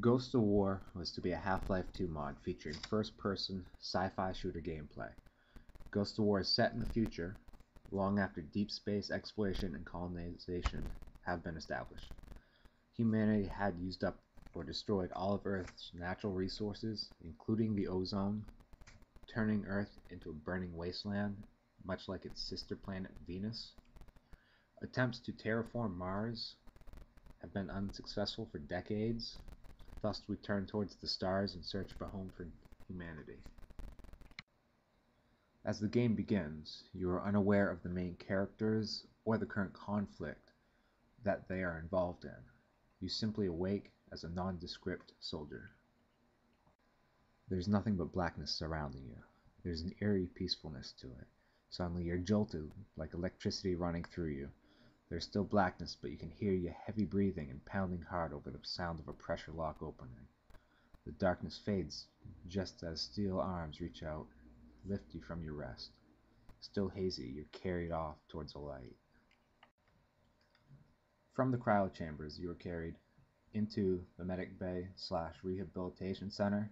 Ghost of War was to be a Half-Life 2 mod featuring first-person sci-fi shooter gameplay. Ghost of War is set in the future, long after deep space exploration and colonization have been established. Humanity had used up or destroyed all of Earth's natural resources, including the ozone, turning Earth into a burning wasteland, much like its sister planet Venus. Attempts to terraform Mars have been unsuccessful for decades. Thus, we turn towards the stars in search of a home for humanity. As the game begins, you are unaware of the main characters or the current conflict that they are involved in. You simply awake as a nondescript soldier. There's nothing but blackness surrounding you. There's an eerie peacefulness to it. Suddenly you're jolted like electricity running through you. There's still blackness, but you can hear your heavy breathing and pounding heart over the sound of a pressure lock opening. The darkness fades just as steel arms reach out, lift you from your rest. Still hazy, you're carried off towards a light. From the cryo chambers, you are carried into the medic bay / rehabilitation center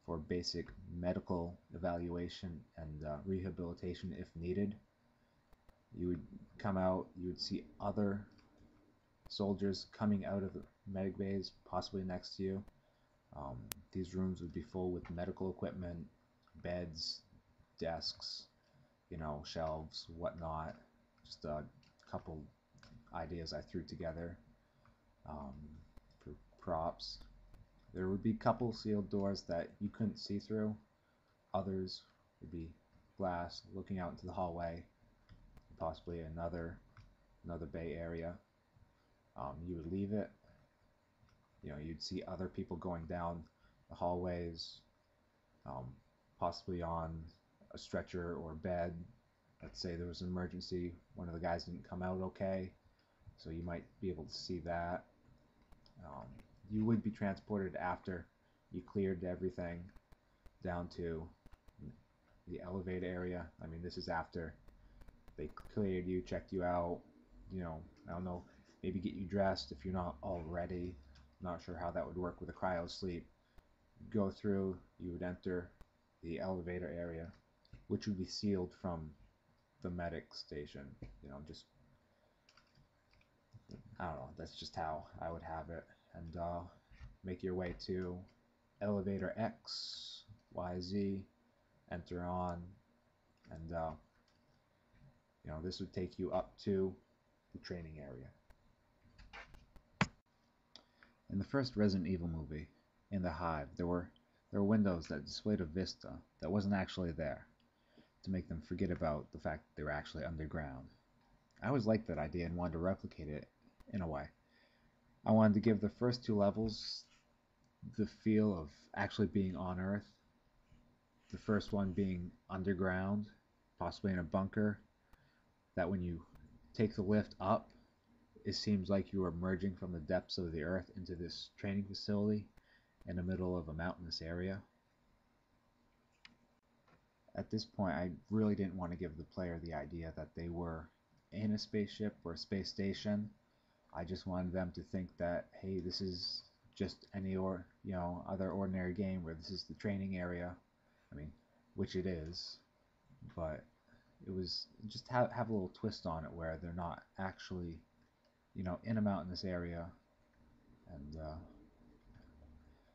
for basic medical evaluation and rehabilitation if needed. You would come out, you would see other soldiers coming out of the medic bays, possibly next to you. These rooms would be full with medical equipment, beds, desks, shelves, whatnot. Just a couple ideas I threw together for props. There would be a couple sealed doors that you couldn't see through. Others would be glass looking out into the hallway, possibly another bay area. You would leave it. You'd see other people going down the hallways, possibly on a stretcher or bed. Let's say there was an emergency, one of the guys didn't come out okay, so you might be able to see that. You would be transported after you cleared everything down to the elevator area. I mean, this is after they cleared you, checked you out, I don't know, maybe get you dressed if you're not already. Not sure how that would work with a cryo sleep. Go through, you would enter the elevator area, which would be sealed from the medic station. Just, I don't know, that's just how I would have it. And make your way to elevator X, Y, Z, enter on, and this would take you up to the training area. In the first Resident Evil movie, in the Hive, there were windows that displayed a vista that wasn't actually there, to make them forget about the fact that they were actually underground. I always liked that idea and wanted to replicate it in a way. I wanted to give the first 2 levels the feel of actually being on Earth. The first one being underground, possibly in a bunker, that when you take the lift up, it seems like you are emerging from the depths of the Earth into this training facility in the middle of a mountainous area. At this point, I really didn't want to give the player the idea that they were in a spaceship or a space station. I just wanted them to think that, hey, this is just any other ordinary game where this is the training area. I mean, which it is, but it was just have a little twist on it where they're not actually, in a mountainous area. And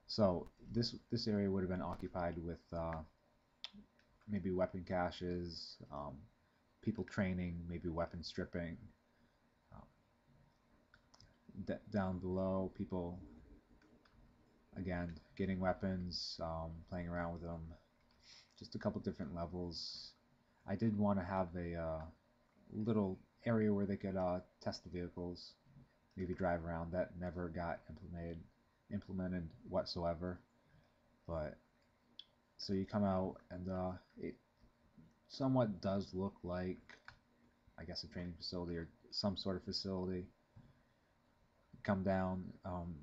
so this area would have been occupied with maybe weapon caches, people training, maybe weapon stripping. Down below, people again getting weapons, playing around with them. Just a couple different levels. I did want to have a little area where they could test the vehicles, maybe drive around. That never got implemented whatsoever. But so you come out, and it somewhat does look like, I guess, a training facility or some sort of facility. Come down, I don't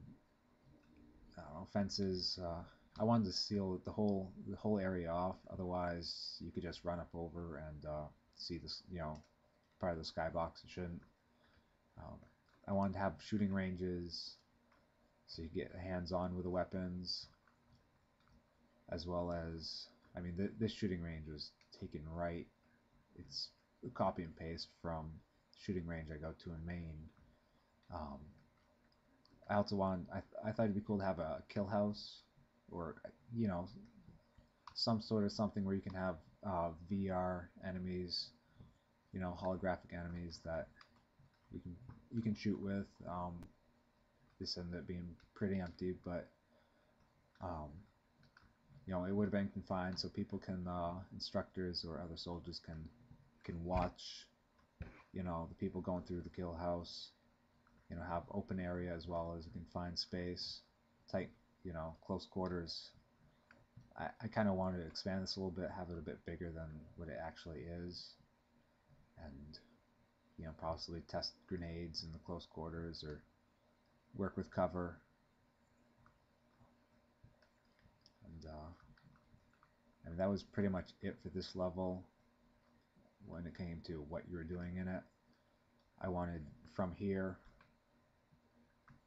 know, fences. I wanted to seal the whole area off. Otherwise, you could just run up over and see this, part of the skybox. It shouldn't. I wanted to have shooting ranges, so you get hands-on with the weapons, as well as, I mean, this shooting range was taken right. It's a copy and paste from shooting range I go to in Maine. I also I thought it'd be cool to have a kill house, or you know, some sort of something where you can have VR enemies, holographic enemies that you can shoot with. This ended up being pretty empty, but um, it would have been confined, so people can, instructors or other soldiers can watch, the people going through the kill house. Have open area as well as a confined space, tight, close quarters. I kind of wanted to expand this a little bit, have it a bit bigger than what it actually is, and possibly test grenades in the close quarters or work with cover. And that was pretty much it for this level when it came to what you were doing in it. I wanted, from here,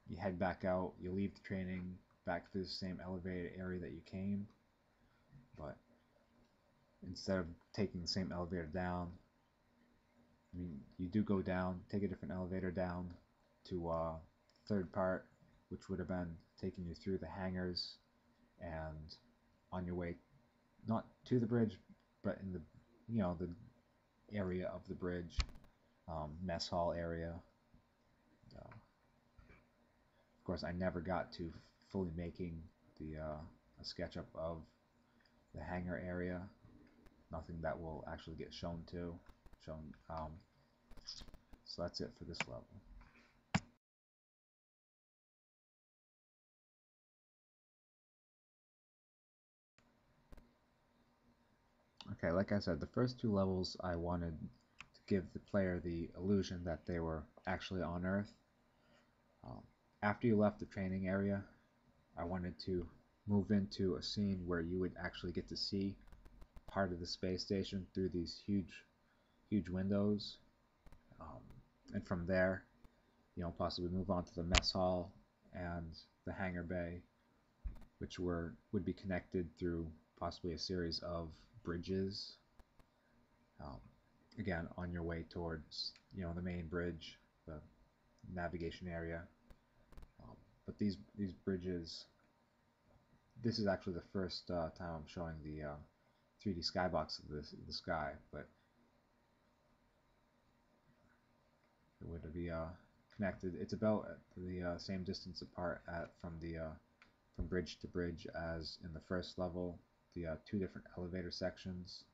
you head back out, you leave the training back through the same elevated area that you came, but instead of taking the same elevator down, I mean, you do go down, take a different elevator down to third part, which would have been taking you through the hangars and on your way, not to the bridge, but in the the area of the bridge, mess hall area. Of course, I never got to fully making the a SketchUp of the hangar area. Nothing that will actually get shown. So that's it for this level. Okay, like I said, the first two levels I wanted to give the player the illusion that they were actually on Earth. After you left the training area, I wanted to move into a scene where you would actually get to see part of the space station through these huge windows, and from there, possibly move on to the mess hall and the hangar bay, which would be connected through possibly a series of bridges. Again, on your way towards the main bridge, the navigation area. But these bridges, this is actually the first time I'm showing the 3D skybox of the sky, but it would be connected. It's about the same distance apart from bridge to bridge as in the first level, the two different elevator sections.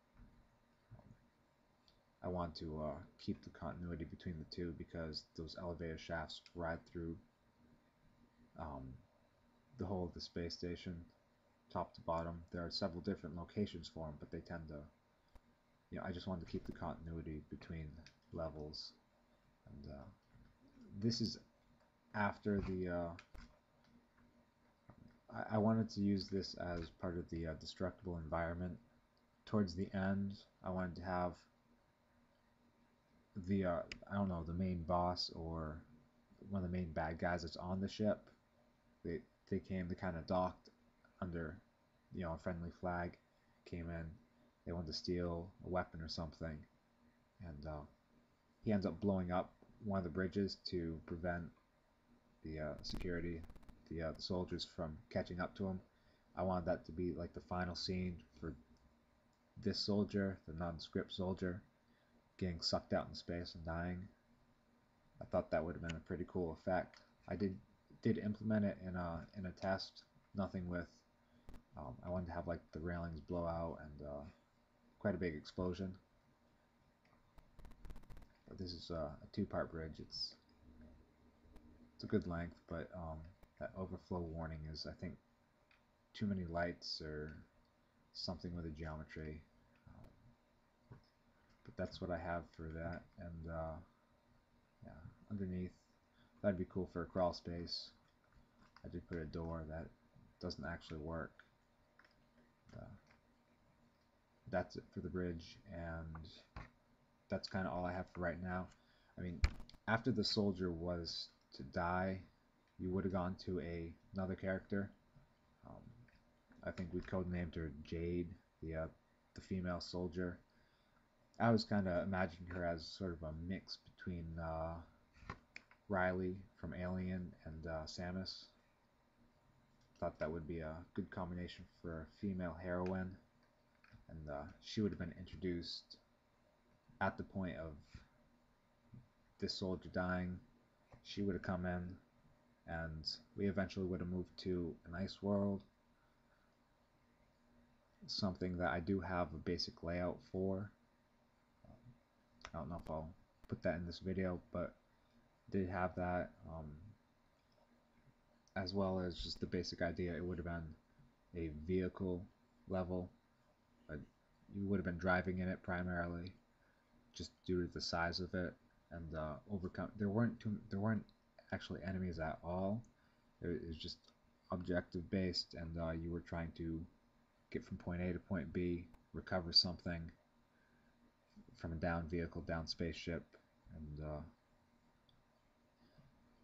I want to keep the continuity between the two because those elevator shafts ride through the whole of the space station, top to bottom. There are several different locations for them, but they tend to, I just wanted to keep the continuity between levels. And this is after the, I wanted to use this as part of the destructible environment. Towards the end, I wanted to have the, I don't know, the main boss or one of the main bad guys that's on the ship. They kind of docked under, a friendly flag, came in, they wanted to steal a weapon or something, and he ends up blowing up one of the bridges to prevent the security, the soldiers from catching up to him. I wanted that to be like the final scene for this soldier, the nondescript soldier, getting sucked out in space and dying. I thought that would have been a pretty cool effect. I did implement it in a test. Nothing with. I wanted to have like the railings blow out and quite a big explosion. But this is a two-part bridge. It's a good length, but that overflow warning is, I think, too many lights or something with the geometry. But that's what I have for that. And yeah, underneath, that'd be cool for a crawl space. I did put a door that doesn't actually work. That's it for the bridge, and that's kind of all I have for right now. I mean, after the soldier was to die, you would have gone to another character. Um, I think we codenamed her Jade, the female soldier. I was kind of imagining her as sort of a mix between Riley from Alien and Samus. Thought that would be a good combination for a female heroine, and she would have been introduced at the point of this soldier dying. She would have come in, and we eventually would have moved to an ice world, something that I do have a basic layout for. I don't know if I'll put that in this video, but did have that, as well as just the basic idea. It would have been a vehicle level, but you would have been driving in it primarily, just due to the size of it, and overcome. There weren't actually enemies at all. It was just objective based, and you were trying to get from point A to point B, recover something from a down vehicle, down spaceship, and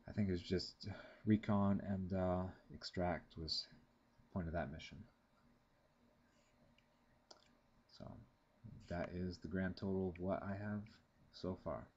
I think it was just recon and extract was the point of that mission. So that is the grand total of what I have so far.